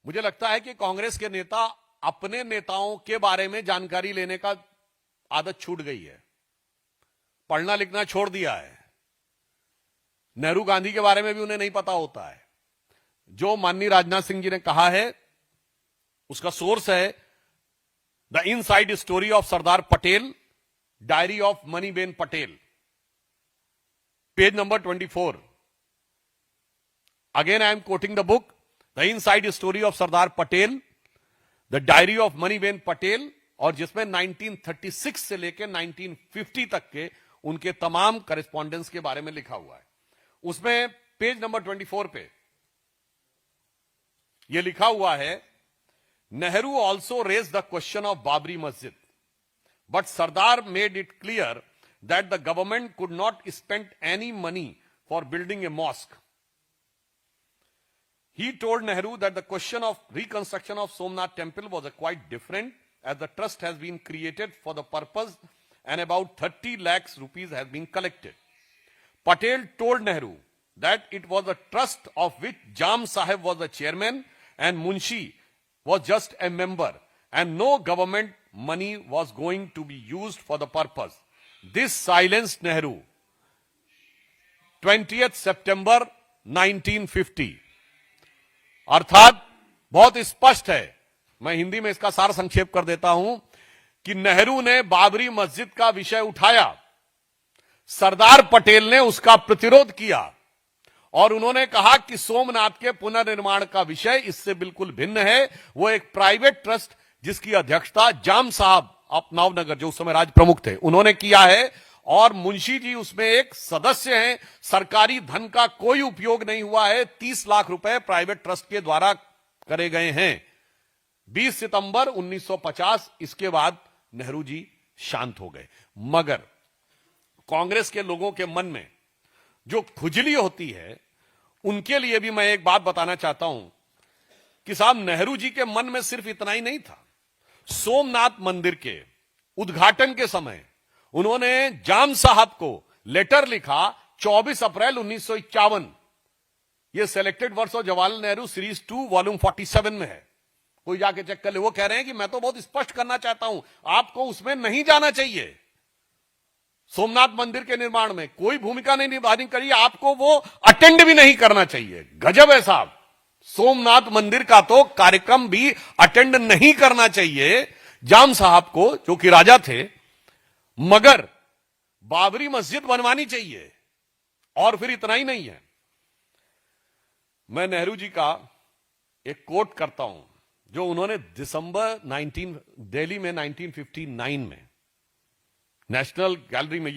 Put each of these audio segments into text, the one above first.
मुझे लगता है कि कांग्रेस के नेता अपने नेताओं के बारे में जानकारी लेने का आदत छूट गई है, पढ़ना लिखना छोड़ दिया है। नेहरू गांधी के बारे में भी उन्हें नहीं पता होता है। जो माननीय राजनाथ सिंह जी ने कहा है उसका सोर्स है the inside story of Sardar Patel, diary of Maniben Patel, page number 24। Again I am quoting the book, the inside story of Sardar Patel, the diary of Maniben Patel, और जिसमें 1936 से लेकर 1950 तक के उनके तमाम करेस्पॉन्डेंस के बारे में लिखा हुआ है। उसमें पेज नंबर 24 पे यह लिखा हुआ है, Nehru also raise the question of Babri Masjid, but Sardar made it clear that the government could not spend any money for building a mosque. He told Nehru that the question of reconstruction of Somnath temple was quite different, as the trust has been created for the purpose and about 30 lakhs rupees has been collected. Patel told Nehru that it was a trust of which Jam Sahib was the chairman and Munshi was just a member, and no government money was going to be used for the purpose. This silenced Nehru. 20th September 1950. अर्थात बहुत स्पष्ट है, मैं हिंदी में इसका सार संक्षेप कर देता हूं कि नेहरू ने बाबरी मस्जिद का विषय उठाया, सरदार पटेल ने उसका प्रतिरोध किया और उन्होंने कहा कि सोमनाथ के पुनर्निर्माण का विषय इससे बिल्कुल भिन्न है। वो एक प्राइवेट ट्रस्ट जिसकी अध्यक्षता जाम साहब ऑफ नवनगर, जो उस समय राज्य प्रमुख थे, उन्होंने किया है और मुंशी जी उसमें एक सदस्य हैं। सरकारी धन का कोई उपयोग नहीं हुआ है। 30 लाख रुपए प्राइवेट ट्रस्ट के द्वारा करे गए हैं। 20 सितंबर 1950, इसके बाद नेहरू जी शांत हो गए। मगर कांग्रेस के लोगों के मन में जो खुजली होती है, उनके लिए भी मैं एक बात बताना चाहता हूं कि साहब, नेहरू जी के मन में सिर्फ इतना ही नहीं था। सोमनाथ मंदिर के उद्घाटन के समय उन्होंने जाम साहब को लेटर लिखा 24 अप्रैल 1951। यह selected works of Jawaharlal Nehru series 2 volume 47 में है, कोई जाके चेक कर ले। वो कह रहे हैं कि मैं तो बहुत स्पष्ट करना चाहता हूं, आपको उसमें नहीं जाना चाहिए। सोमनाथ मंदिर के निर्माण में कोई भूमिका नहीं निभानी करिए, आपको वो अटेंड भी नहीं करना चाहिए। गजब है साहब, सोमनाथ मंदिर का तो कार्यक्रम भी अटेंड नहीं करना चाहिए जाम साहब को, जो कि राजा थे। मगर बाबरी मस्जिद बनवानी चाहिए। और फिर इतना ही नहीं है, मैं नेहरू जी का एक कोट करता हूं जो उन्होंने दिल्ली में 1959 में नेशनल गैलरी में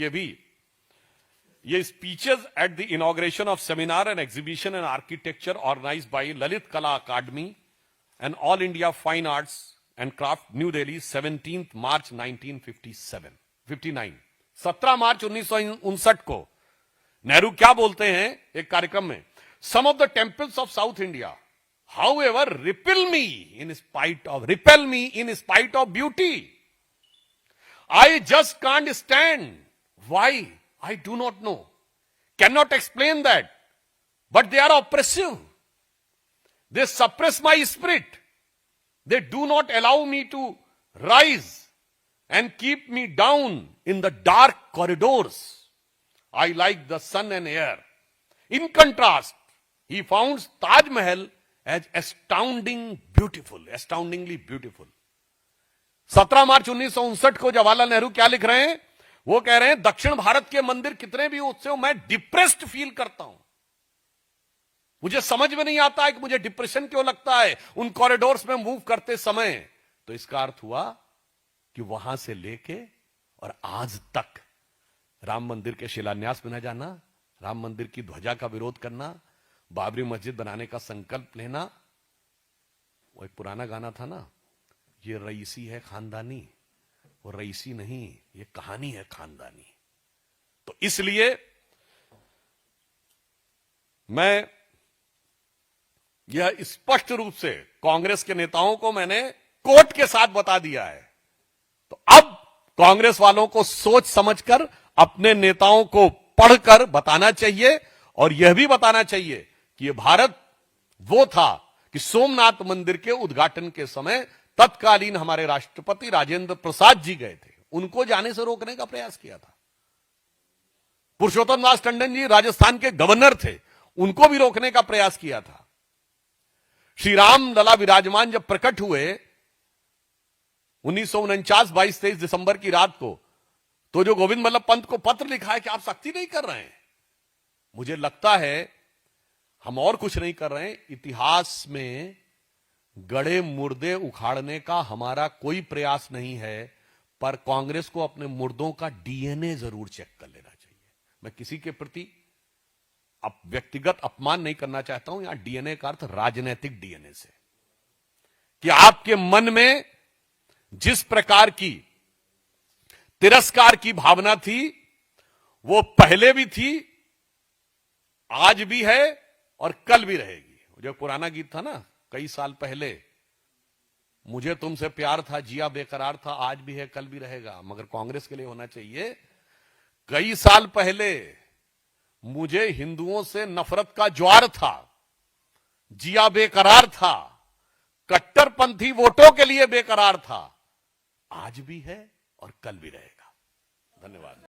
ये speeches at the inauguration of seminar and exhibition and architecture organised by Lalit Kala Akademi and All India Fine Arts and Craft, New Delhi, 17 March 1959। 17 March 1959 को नेहरू क्या बोलते हैं एक कार्यक्रम में, some of the temples of South India however repel me in spite of beauty. I just can't stand. Why? I do not know. Cannot explain that. But they are oppressive. They suppress my spirit. They do not allow me to rise and keep me down in the dark corridors. I like the sun and air. In contrast, he found Taj Mahal as astoundingly beautiful. 17 March 1959 को जवाहरलाल नेहरू क्या लिख रहे हैं? वो कह रहे हैं, दक्षिण भारत के मंदिर कितने भी उत्सव, मैं डिप्रेस्ड फील करता हूं। मुझे समझ में नहीं आता है कि मुझे डिप्रेशन क्यों लगता है उन कॉरिडोर्स में मूव करते समय। तो इसका अर्थ हुआ कि वहां से लेके और आज तक राम मंदिर के शिलान्यास में न जाना, राम मंदिर की ध्वजा का विरोध करना, बाबरी मस्जिद बनाने का संकल्प लेना। वो एक पुराना गाना था ना, ये रईसी है खानदानी, वो रईसी नहीं, ये कहानी है खानदानी। तो इसलिए मैं यह स्पष्ट रूप से कांग्रेस के नेताओं को मैंने कोर्ट के साथ बता दिया है। तो अब कांग्रेस वालों को सोच समझकर अपने नेताओं को पढ़कर बताना चाहिए और यह भी बताना चाहिए कि यह भारत वो था कि सोमनाथ मंदिर के उद्घाटन के समय तत्कालीन हमारे राष्ट्रपति राजेंद्र प्रसाद जी गए थे, उनको जाने से रोकने का प्रयास किया था। पुरुषोत्तम दास टंडन जी राजस्थान के गवर्नर थे, उनको भी रोकने का प्रयास किया था। श्री राम लला विराजमान जब प्रकट हुए 1949 22-23 दिसंबर की रात को, तो जो गोविंद बल्लभ पंत को पत्र लिखा है कि आप सख्ती नहीं कर रहे हैं, मुझे लगता है हम और कुछ नहीं कर रहे हैं। इतिहास में गड़े मुर्दे उखाड़ने का हमारा कोई प्रयास नहीं है, पर कांग्रेस को अपने मुर्दों का डीएनए जरूर चेक कर लेना चाहिए। मैं किसी के प्रति व्यक्तिगत अपमान नहीं करना चाहता हूं, यहां डीएनए का अर्थ राजनीतिक डीएनए से, कि आपके मन में जिस प्रकार की तिरस्कार की भावना थी वो पहले भी थी, आज भी है और कल भी रहेगी। जो पुराना गीत था ना, कई साल पहले, मुझे तुमसे प्यार था, जिया बेकरार था, आज भी है कल भी रहेगा। मगर कांग्रेस के लिए होना चाहिए, कई साल पहले मुझे हिंदुओं से नफरत का ज्वार था, जिया बेकरार था, कट्टरपंथी वोटों के लिए बेकरार था, आज भी है और कल भी रहेगा। धन्यवाद।